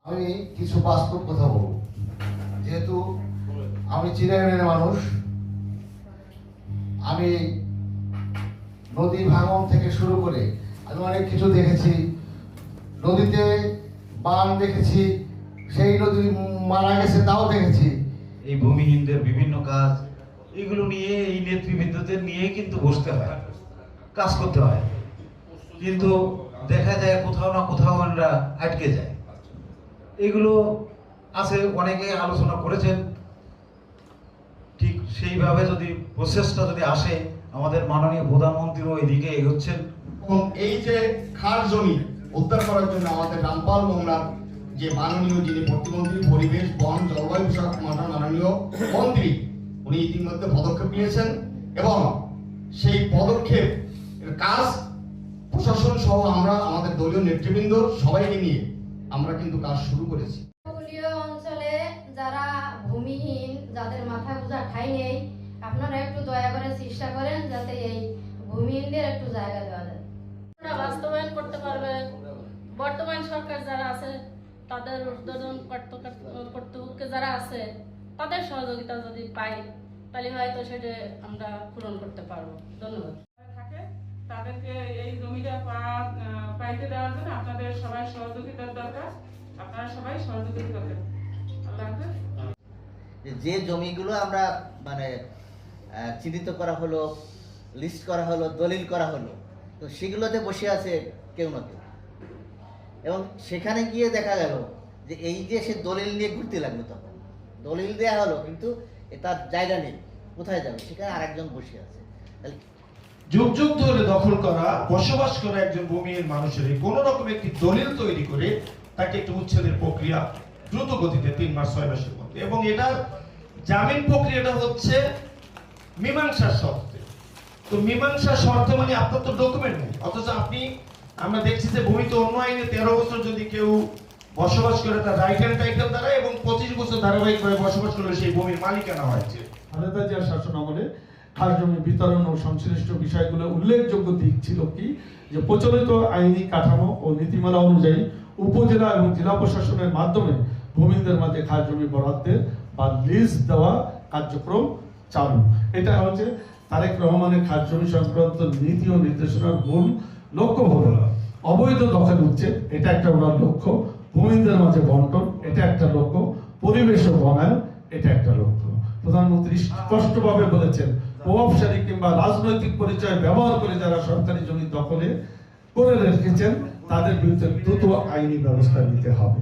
আমি কিছু বাস্তব কথা বলব, যেহেতু আমি চিরায়নের মানুষ। আমি নদী ভাঙন থেকে শুরু করে আমি অনেক কিছু দেখেছি। নদীতে বান দেখেছি, সেই নদী মারা গেছে তাও দেখেছি। এই ভূমিহীনদের বিভিন্ন কাজ, এগুলো নিয়ে এই নেতৃবৃন্দদের নিয়ে কিন্তু বসতে হয়, কাজ করতে হয়, কিন্তু দেখা যায় কোথাও না কোথাও আমরা আটকে যায়। এগুলো আছে, অনেকে আলোচনা করেছেন, ঠিক সেইভাবে যদি প্রসেসটা যদি আসে, আমাদের মাননীয় প্রধানমন্ত্রীও এদিকে এগোচ্ছেন। এবং এই যে খাস জমি উদ্ধার করার জন্য আমাদের রামপাল মোংলার যে মাননীয় যিনি প্রতিমন্ত্রী পরিবেশ বন জলবায়ু বিষয়ক মাননীয় মন্ত্রী, উনি ইতিমধ্যে পদক্ষেপ নিয়েছেন এবং সেই পদক্ষেপ কাজ প্রশাসন সহ আমরা আমাদের দলীয় নেতৃবৃন্দ সবাইকে নিয়ে আমরা কিন্তু কাজ শুরু করেছি। উপকূলীয় অঞ্চলে যারা ভূমিহীন, যাদের মাথায় বোঝা ঠাঁই নেই, আপনারা একটু দয়া করে চেষ্টা করেন যাতে এই ভূমিহীনদের একটু জায়গা দেওয়া যায়। বাস্তবায়ন করতে পারবে। বর্তমান সরকার যারা আছে তাদের ঊর্ধ্বতন কর্তৃপক্ষে যারা আছে তাদের সহযোগিতা যদি পাই তাহলে হয়তো সেটা আমরা পূরণ করতে পারবো। ধন্যবাদ। থাকে তাদেরকে এই জমিটা পাইতে দেওয়ার জন্য আপনাদের সবাই সহযোগিতার দরকার। আপনারা সবাই সহযোগিতা করবেন। আল্লাহ হাফেজ। যে জমিগুলো আমরা মানে চিহ্নিত করা হলো, লিস্ট করা হলো, দলিল করা হলো, তো সেগুলোতে বসে আছে কেউ না কেউ, এবং সেখানে গিয়ে দেখা গেল যে এই যে সে দলিল নিয়ে ঘুরতে লাগলো, তখন দলিল দেয়া হলো কিন্তু তার জায়গা নেই, কোথায় যাবে, সেখানে আরেকজন বসে আছে। তাহলে যুগ যুগ ধরে দখল করা বসবাস করা একজন ভূমিহীন মানুষের কোন রকম একটি দলিল তৈরি করে তাকে একটি উচ্ছেদের প্রক্রিয়া দ্রুত গতিতে 3 মাস 6 মাসের মধ্যে, এবং এটার জামিন প্রক্রিয়াটা হচ্ছে মীমাংসার শর্তে। তো মীমাংসার শর্তে মানে আপনার তো ডকুমেন্ট নেই, অথচ আপনি আমরা দেখছি যে ভূমিতে অন্য আইনে 13 বছর যদি কেউ বসবাস করে তার রাইট হ্যান্ড টাইটেল দ্বারা, এবং 25 বছর ধারাবাহিকভাবে বসবাস করলে সেই ভূমির মালিকানা হয়েছে। খালেদা জিয়ার শাসন আমলে খাস জমি বিতরণ ও সংশ্লিষ্ট বিষয়গুলো উল্লেখযোগ্য দিক ছিল কি, যে প্রচলিত আইনি কাঠামো ও নীতিমালা অনুযায়ী উপজেলা এবং জেলা প্রশাসনের মাধ্যমে ভূমিদের মাঝে খাস জমি বরাদ্দের বা লিজ দেওয়া কার্যক্রম চালু। এটা হচ্ছে তারেক রহমানের খাস জমি সংক্রান্ত নীতি ও নির্দেশনার মূল লক্ষ্য হলো অবৈধ দখল উচ্ছেদ, এটা একটা ওনার লক্ষ্য, ভূমিদের মাঝে বন্টন, এটা একটা লক্ষ্য, পরিবেশ ও বনায়ন, এটা একটা লক্ষ্য। প্রধানমন্ত্রী স্পষ্টভাবে বলেছেন, প্রভাবশালী কিংবা রাজনৈতিক পরিচয় ব্যবহার করে যারা সরকারি জমি দখলে করে রেখেছেন তাদের বিরুদ্ধে দ্রুত আইনি ব্যবস্থা নিতে হবে।